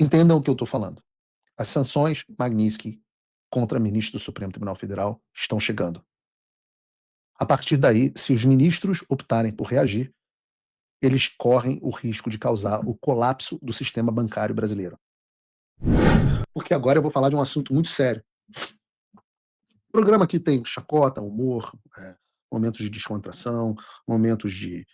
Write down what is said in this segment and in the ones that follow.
Entendam o que eu estou falando. As sanções Magnitsky contra ministros do Supremo Tribunal Federal estão chegando. A partir daí, se os ministros optarem por reagir, eles correm o risco de causar o colapso do sistema bancário brasileiro. Porque agora eu vou falar de um assunto muito sério. O programa aqui tem chacota, humor, momentos de descontração, momentos de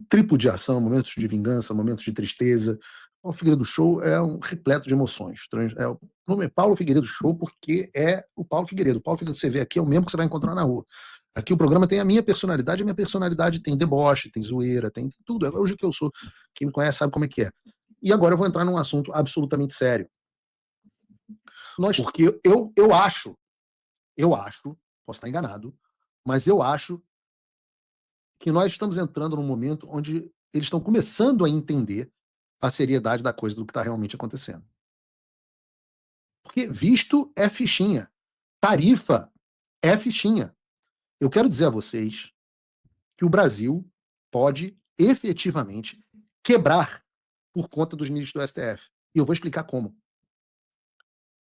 tripudiação, momentos de vingança, momentos de tristeza. O Figueiredo Show é um repleto de emoções. O nome é Paulo Figueiredo Show porque é o Paulo Figueiredo. O Paulo Figueiredo que você vê aqui é o mesmo que você vai encontrar na rua. Aqui o programa tem a minha personalidade tem deboche, tem zoeira, tem tudo. É hoje que eu sou. Quem me conhece sabe como é que é. E agora eu vou entrar num assunto absolutamente sério. Porque eu acho, posso estar enganado, mas eu acho que nós estamos entrando num momento onde eles estão começando a entender a seriedade da coisa, do que está realmente acontecendo. Porque visto é fichinha, tarifa é fichinha. Eu quero dizer a vocês que o Brasil pode efetivamente quebrar por conta dos ministros do STF. E eu vou explicar como.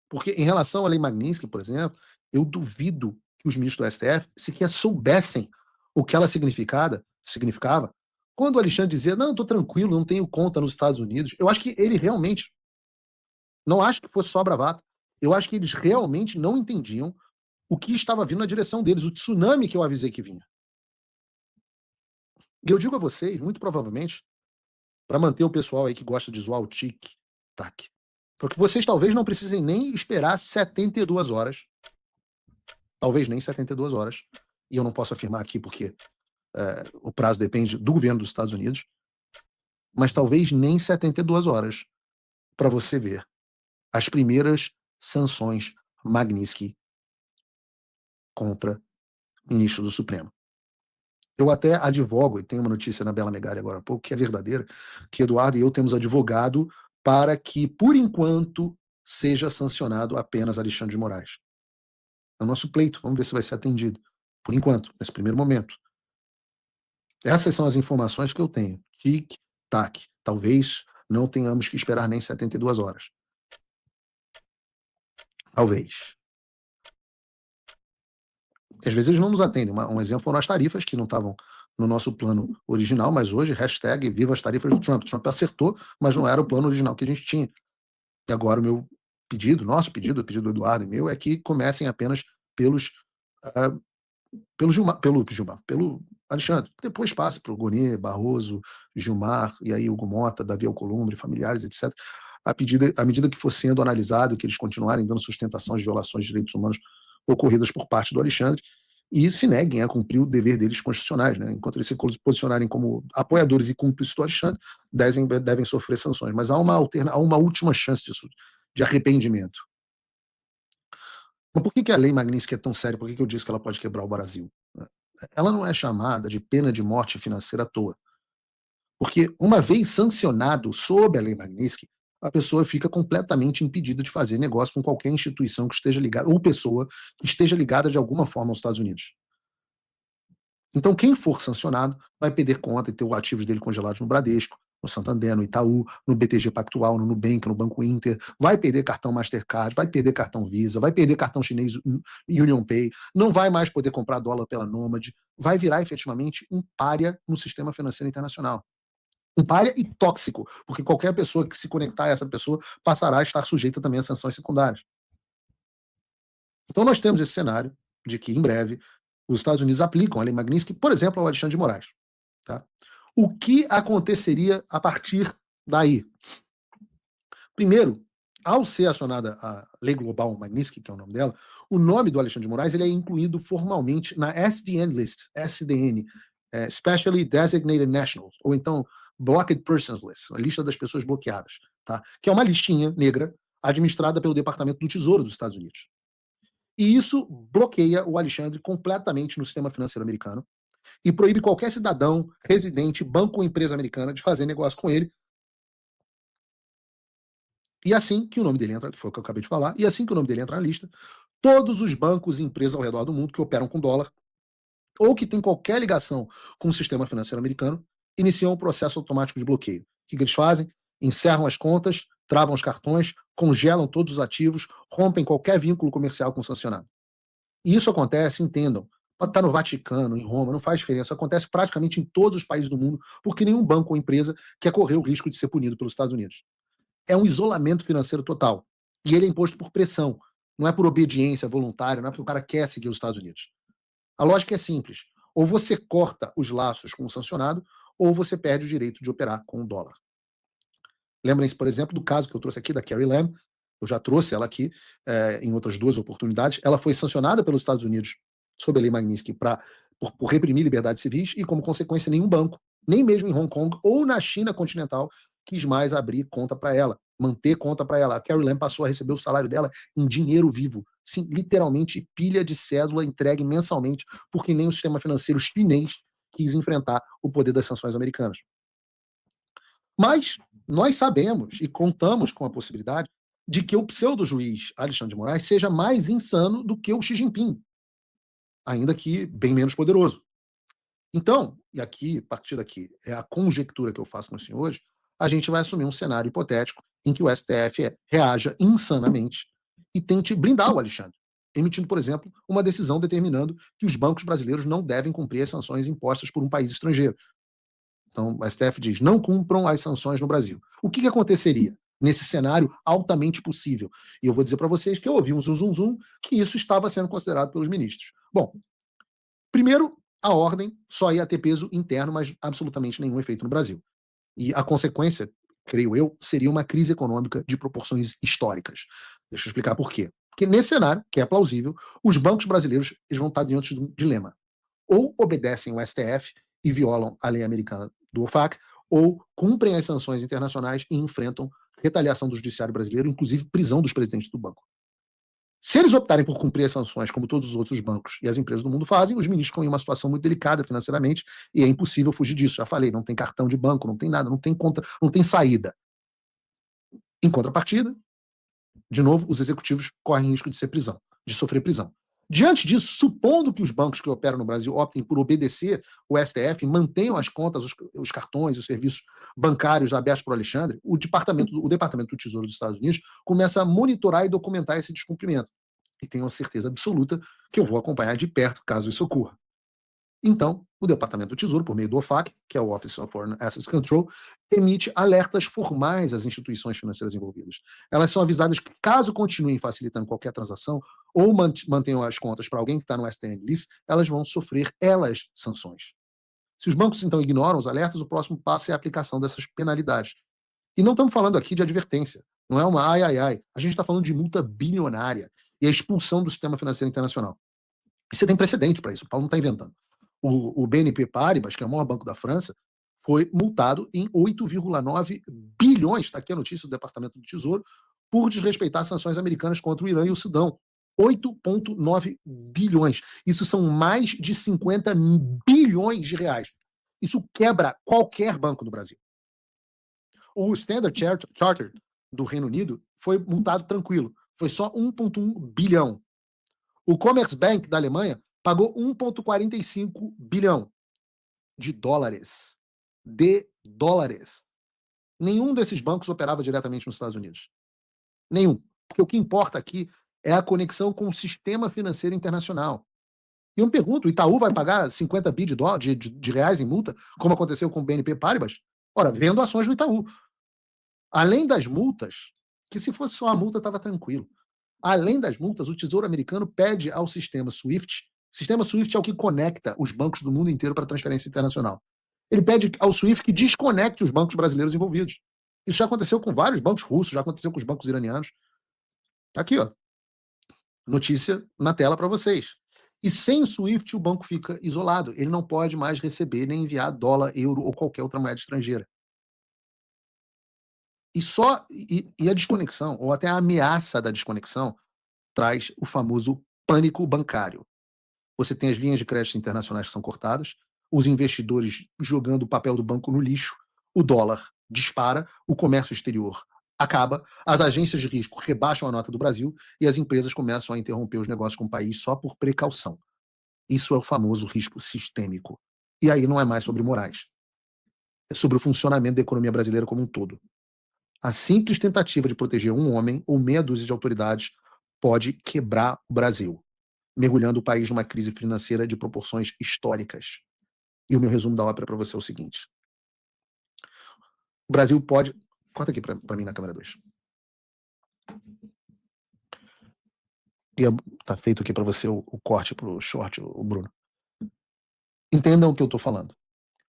Porque em relação à lei Magnitsky, por exemplo, eu duvido que os ministros do STF sequer soubessem o que ela significava. Quando o Alexandre dizia, não, estou tranquilo, não tenho conta nos Estados Unidos, eu acho que ele realmente, não acho que fosse só bravata, eu acho que eles realmente não entendiam o que estava vindo na direção deles, o tsunami que eu avisei que vinha. E eu digo a vocês, muito provavelmente, para manter o pessoal aí que gosta de zoar o tic-tac, porque vocês talvez não precisem nem esperar 72 horas, talvez nem 72 horas, e eu não posso afirmar aqui porque o prazo depende do governo dos Estados Unidos, mas talvez nem 72 horas para você ver as primeiras sanções Magnitsky contra ministros do Supremo. Eu até advogo, e tem uma notícia na Bela Megali agora há pouco, que é verdadeira, que Eduardo e eu temos advogado para que, por enquanto, seja sancionado apenas Alexandre de Moraes. É o nosso pleito, vamos ver se vai ser atendido. Por enquanto, nesse primeiro momento. Essas são as informações que eu tenho. Tic-tac. Talvez não tenhamos que esperar nem 72 horas. Talvez. Às vezes eles não nos atendem. Um exemplo foram as tarifas, que não estavam no nosso plano original, mas hoje, hashtag viva as tarifas do Trump. O Trump acertou, mas não era o plano original que a gente tinha. E agora o meu pedido, nosso pedido, o pedido do Eduardo e meu, é que comecem apenas pelos pelo Alexandre. Depois passe para o Gonê, Barroso, Gilmar, e aí Hugo Mota, Davi Alcolumbre, familiares, etc. À medida que for sendo analisado, que eles continuarem dando sustentação às violações de direitos humanos ocorridas por parte do Alexandre, e se neguem a cumprir o dever deles constitucionais, né? Enquanto eles se posicionarem como apoiadores e cúmplices do Alexandre, devem sofrer sanções. Mas há uma última chance de arrependimento. Mas por que a lei Magnitsky é tão séria? Por que eu disse que ela pode quebrar o Brasil? Ela não é chamada de pena de morte financeira à toa. Porque uma vez sancionado sob a lei Magnitsky, a pessoa fica completamente impedida de fazer negócio com qualquer instituição que esteja ligada, ou pessoa que esteja ligada de alguma forma aos Estados Unidos. Então, quem for sancionado vai perder conta e ter os ativos dele congelados no Bradesco, no Santander, no Itaú, no BTG Pactual, no Nubank, no Banco Inter, vai perder cartão Mastercard, vai perder cartão Visa, vai perder cartão chinês UnionPay, não vai mais poder comprar dólar pela Nômade, vai virar efetivamente um pária no sistema financeiro internacional. Um pária e tóxico, porque qualquer pessoa que se conectar a essa pessoa passará a estar sujeita também a sanções secundárias. Então nós temos esse cenário de que, em breve, os Estados Unidos aplicam a lei Magnitsky, por exemplo, ao Alexandre de Moraes. Tá? O que aconteceria a partir daí? Primeiro, ao ser acionada a Lei Global Magnitsky, que é o nome dela, o nome do Alexandre de Moraes ele é incluído formalmente na SDN List, SDN, Specially Designated Nationals, ou então Blocked Persons List, a lista das pessoas bloqueadas, tá? Que é uma listinha negra administrada pelo Departamento do Tesouro dos Estados Unidos. E isso bloqueia o Alexandre completamente no sistema financeiro americano e proíbe qualquer cidadão, residente, banco ou empresa americana de fazer negócio com ele. E assim que o nome dele entra, que foi o que eu acabei de falar, e assim que o nome dele entra na lista, todos os bancos e empresas ao redor do mundo que operam com dólar ou que têm qualquer ligação com o sistema financeiro americano iniciam um processo automático de bloqueio. O que eles fazem? Encerram as contas, travam os cartões, congelam todos os ativos, rompem qualquer vínculo comercial com o sancionado. E isso acontece, entendam, pode estar no Vaticano, em Roma, não faz diferença, acontece praticamente em todos os países do mundo, porque nenhum banco ou empresa quer correr o risco de ser punido pelos Estados Unidos. É um isolamento financeiro total. E ele é imposto por pressão, não é por obediência voluntária, não é porque o cara quer seguir os Estados Unidos. A lógica é simples. Ou você corta os laços com o sancionado, ou você perde o direito de operar com o dólar. Lembrem-se, por exemplo, do caso que eu trouxe aqui da Carrie Lam. Eu já trouxe ela aqui em outras duas oportunidades. Ela foi sancionada pelos Estados Unidos sob a lei Magnitsky por reprimir liberdades civis e, como consequência, nenhum banco, nem mesmo em Hong Kong ou na China continental, quis mais abrir conta para ela, manter conta para ela. A Carrie Lam passou a receber o salário dela em dinheiro vivo. Sim, literalmente pilha de cédula entregue mensalmente, porque nem o sistema financeiro chinês quis enfrentar o poder das sanções americanas. Mas nós sabemos e contamos com a possibilidade de que o pseudo-juiz Alexandre de Moraes seja mais insano do que o Xi Jinping, ainda que bem menos poderoso. Então, e aqui, a partir daqui, é a conjectura que eu faço com os senhores, a gente vai assumir um cenário hipotético em que o STF reaja insanamente e tente blindar o Alexandre, emitindo, por exemplo, uma decisão determinando que os bancos brasileiros não devem cumprir as sanções impostas por um país estrangeiro. Então, o STF diz, não cumpram as sanções no Brasil. O que aconteceria nesse cenário altamente possível? E eu vou dizer para vocês que eu ouvi um zum, que isso estava sendo considerado pelos ministros. Bom, primeiro, a ordem só ia ter peso interno, mas absolutamente nenhum efeito no Brasil. E a consequência, creio eu, seria uma crise econômica de proporções históricas. Deixa eu explicar por quê. Porque nesse cenário, que é plausível, os bancos brasileiros eles vão estar diante de um dilema. Ou obedecem o STF e violam a lei americana do OFAC, ou cumprem as sanções internacionais e enfrentam retaliação do judiciário brasileiro, inclusive prisão dos presidentes do banco. Se eles optarem por cumprir as sanções, como todos os outros bancos e as empresas do mundo fazem, os ministros ficam em uma situação muito delicada financeiramente e é impossível fugir disso. Já falei, não tem cartão de banco, não tem nada, não tem conta, não tem saída. Em contrapartida, de novo, os executivos correm risco de sofrer prisão. Diante disso, supondo que os bancos que operam no Brasil optem por obedecer o STF, mantenham as contas, os cartões, os serviços bancários abertos para o Alexandre, o Departamento do Tesouro dos Estados Unidos começa a monitorar e documentar esse descumprimento. E tenho a certeza absoluta que eu vou acompanhar de perto caso isso ocorra. Então, o Departamento do Tesouro, por meio do OFAC, que é o Office of Foreign Assets Control, emite alertas formais às instituições financeiras envolvidas. Elas são avisadas que, caso continuem facilitando qualquer transação ou mantenham as contas para alguém que está no STN List, elas vão sofrer, sanções. Se os bancos, então, ignoram os alertas, o próximo passo é a aplicação dessas penalidades. E não estamos falando aqui de advertência. Não é uma ai, ai, ai. A gente está falando de multa bilionária e a expulsão do sistema financeiro internacional. E você tem precedente para isso, o Paulo não está inventando. O BNP Paribas, que é o maior banco da França, foi multado em 8,9 bilhões, está aqui a notícia do Departamento do Tesouro, por desrespeitar sanções americanas contra o Irã e o Sudão. 8,9 bilhões. Isso são mais de 50 bilhões de reais. Isso quebra qualquer banco do Brasil. O Standard Chartered do Reino Unido foi multado tranquilo. Foi só 1,1 bilhão. O Commerzbank da Alemanha pagou 1,45 bilhão de dólares. Nenhum desses bancos operava diretamente nos Estados Unidos. Nenhum. Porque o que importa aqui é a conexão com o sistema financeiro internacional. E eu me pergunto, o Itaú vai pagar 50 bi de reais em multa, como aconteceu com o BNP Paribas? Ora, vendo ações do Itaú. Além das multas, que se fosse só a multa estava tranquilo. Além das multas, o Tesouro Americano pede ao sistema SWIFT. O sistema SWIFT é o que conecta os bancos do mundo inteiro para transferência internacional. Ele pede ao SWIFT que desconecte os bancos brasileiros envolvidos. Isso já aconteceu com vários bancos russos, já aconteceu com os bancos iranianos. Tá aqui, ó. Notícia na tela para vocês. E sem o SWIFT, o banco fica isolado. Ele não pode mais receber nem enviar dólar, euro ou qualquer outra moeda estrangeira. E a desconexão, ou até a ameaça da desconexão, traz o famoso pânico bancário. Você tem as linhas de crédito internacionais que são cortadas, os investidores jogando o papel do banco no lixo, o dólar dispara, o comércio exterior acaba, as agências de risco rebaixam a nota do Brasil e as empresas começam a interromper os negócios com o país só por precaução. Isso é o famoso risco sistêmico. E aí não é mais sobre morais. É sobre o funcionamento da economia brasileira como um todo. A simples tentativa de proteger um homem ou meia dúzia de autoridades pode quebrar o Brasil, mergulhando o país numa crise financeira de proporções históricas. E o meu resumo da ópera para você é o seguinte: o Brasil pode. Corta aqui para mim na câmera 2. E tá feito aqui para você o corte para o short, o Bruno. Entendam o que eu estou falando.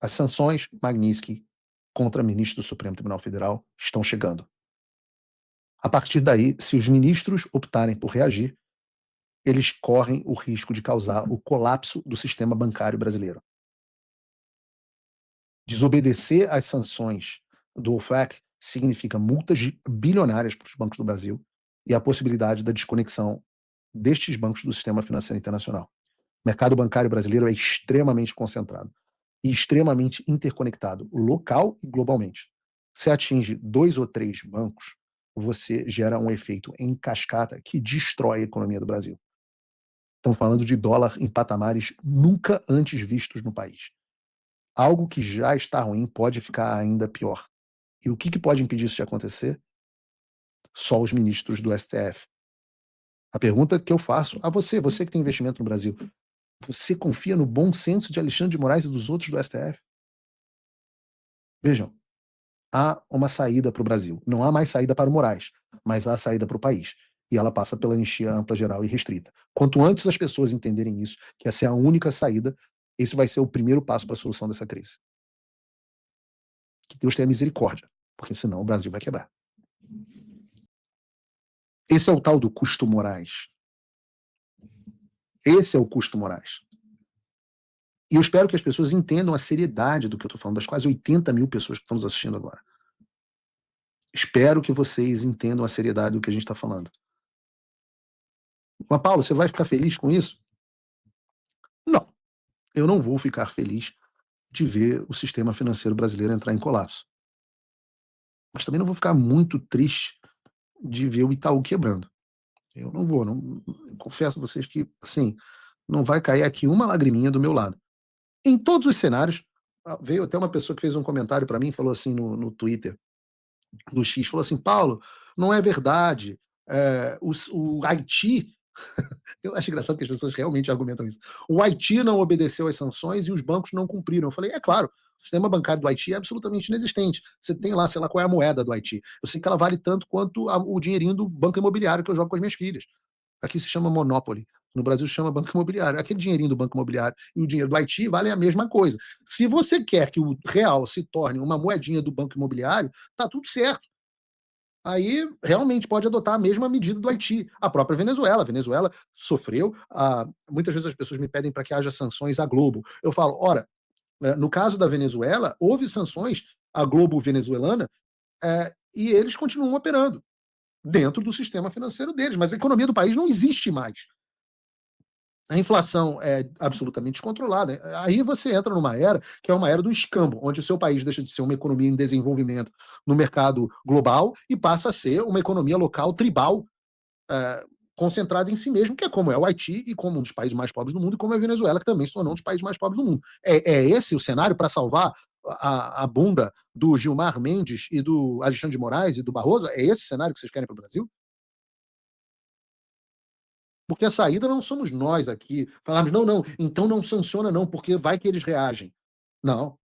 As sanções Magnitsky contra ministros do Supremo Tribunal Federal estão chegando. A partir daí, se os ministros optarem por reagir, eles correm o risco de causar o colapso do sistema bancário brasileiro. Desobedecer às sanções do OFAC significa multas bilionárias para os bancos do Brasil e a possibilidade da desconexão destes bancos do sistema financeiro internacional. O mercado bancário brasileiro é extremamente concentrado e extremamente interconectado, local e globalmente. Se atinge 2 ou 3 bancos, você gera um efeito em cascata que destrói a economia do Brasil. Estamos falando de dólar em patamares nunca antes vistos no país. Algo que já está ruim pode ficar ainda pior. E o que pode impedir isso de acontecer? Só os ministros do STF. A pergunta que eu faço a você que tem investimento no Brasil, você confia no bom senso de Alexandre de Moraes e dos outros do STF? Vejam, há uma saída para o Brasil. Não há mais saída para o Moraes, mas há saída para o país. E ela passa pela anistia ampla, geral e restrita. Quanto antes as pessoas entenderem isso, que essa é a única saída, esse vai ser o primeiro passo para a solução dessa crise. Que Deus tenha misericórdia, porque senão o Brasil vai quebrar. Esse é o tal do custo Moraes. Esse é o custo Moraes. E eu espero que as pessoas entendam a seriedade do que eu estou falando, das quase 80 mil pessoas que estão nos assistindo agora. Espero que vocês entendam a seriedade do que a gente está falando. Mas, Paulo, você vai ficar feliz com isso? Não. Eu não vou ficar feliz de ver o sistema financeiro brasileiro entrar em colapso. Mas também não vou ficar muito triste de ver o Itaú quebrando. Eu não vou, não, confesso a vocês que, assim, não vai cair aqui uma lagriminha do meu lado. Em todos os cenários, veio até uma pessoa que fez um comentário para mim, falou assim no Twitter, no X, falou assim: Paulo, não é verdade, o Haiti. Eu acho engraçado que as pessoas realmente argumentam isso. O Haiti não obedeceu às sanções e os bancos não cumpriram. Eu falei, é claro, o sistema bancário do Haiti é absolutamente inexistente. Você tem lá, sei lá qual é a moeda do Haiti. Eu sei que ela vale tanto quanto o dinheirinho do banco imobiliário que eu jogo com as minhas filhas. Aqui se chama Monopoly. No Brasil se chama banco imobiliário. Aquele dinheirinho do banco imobiliário e o dinheiro do Haiti valem a mesma coisa. Se você quer que o real se torne uma moedinha do banco imobiliário, tá tudo certo. Aí realmente pode adotar a mesma medida do Haiti. A própria Venezuela. A Venezuela sofreu. Muitas vezes as pessoas me pedem para que haja sanções à Globo. Eu falo, ora, no caso da Venezuela, houve sanções à Globo venezuelana e eles continuam operando dentro do sistema financeiro deles, mas a economia do país não existe mais. A inflação é absolutamente descontrolada. Aí você entra numa era que é uma era do escambo, onde o seu país deixa de ser uma economia em desenvolvimento no mercado global e passa a ser uma economia local, tribal, concentrada em si mesmo, que é como é o Haiti e como um dos países mais pobres do mundo, e como é a Venezuela, que também se tornou um dos países mais pobres do mundo. É esse o cenário para salvar a bunda do Gilmar Mendes e do Alexandre de Moraes e do Barroso? É esse o cenário que vocês querem para o Brasil? Porque a saída não somos nós aqui. Falarmos, não, então não sanciona não, porque vai que eles reagem. Não.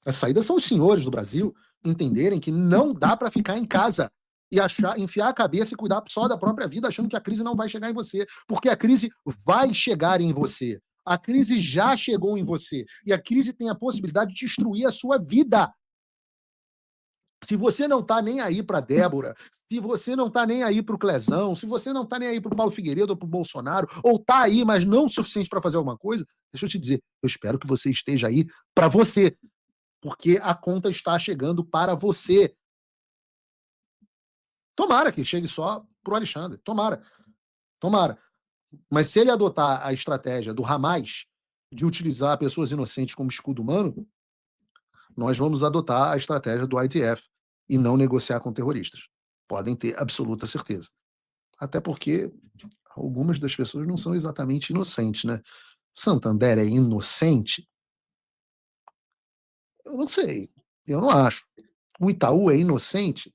A saída são os senhores do Brasil entenderem que não dá para ficar em casa e enfiar a cabeça e cuidar só da própria vida, achando que a crise não vai chegar em você. Porque a crise vai chegar em você. A crise já chegou em você. E a crise tem a possibilidade de destruir a sua vida. Se você não tá nem aí para Débora, se você não tá nem aí para o Clezão, se você não tá nem aí para o Paulo Figueiredo ou para o Bolsonaro, ou tá aí, mas não o suficiente para fazer alguma coisa, deixa eu te dizer, eu espero que você esteja aí para você, porque a conta está chegando para você. Tomara que chegue só pro Alexandre, tomara, tomara. Mas se ele adotar a estratégia do Hamas de utilizar pessoas inocentes como escudo humano, nós vamos adotar a estratégia do IDF e não negociar com terroristas. Podem ter absoluta certeza. Até porque algumas das pessoas não são exatamente inocentes, né? Santander é inocente? Eu não sei. Eu não acho. O Itaú é inocente?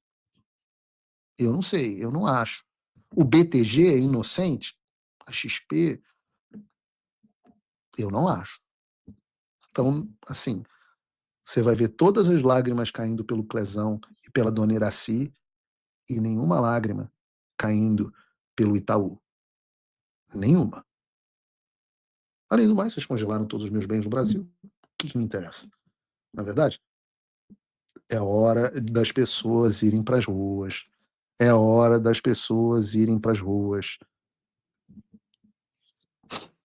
Eu não sei, eu não acho. O BTG é inocente? A XP, eu não acho. Então, assim, você vai ver todas as lágrimas caindo pelo Clezão e pela Dona Iraci e nenhuma lágrima caindo pelo Itaú. Nenhuma. Além do mais, vocês congelaram todos os meus bens no Brasil. O que me interessa? Na verdade, é hora das pessoas irem para as ruas. É hora das pessoas irem para as ruas.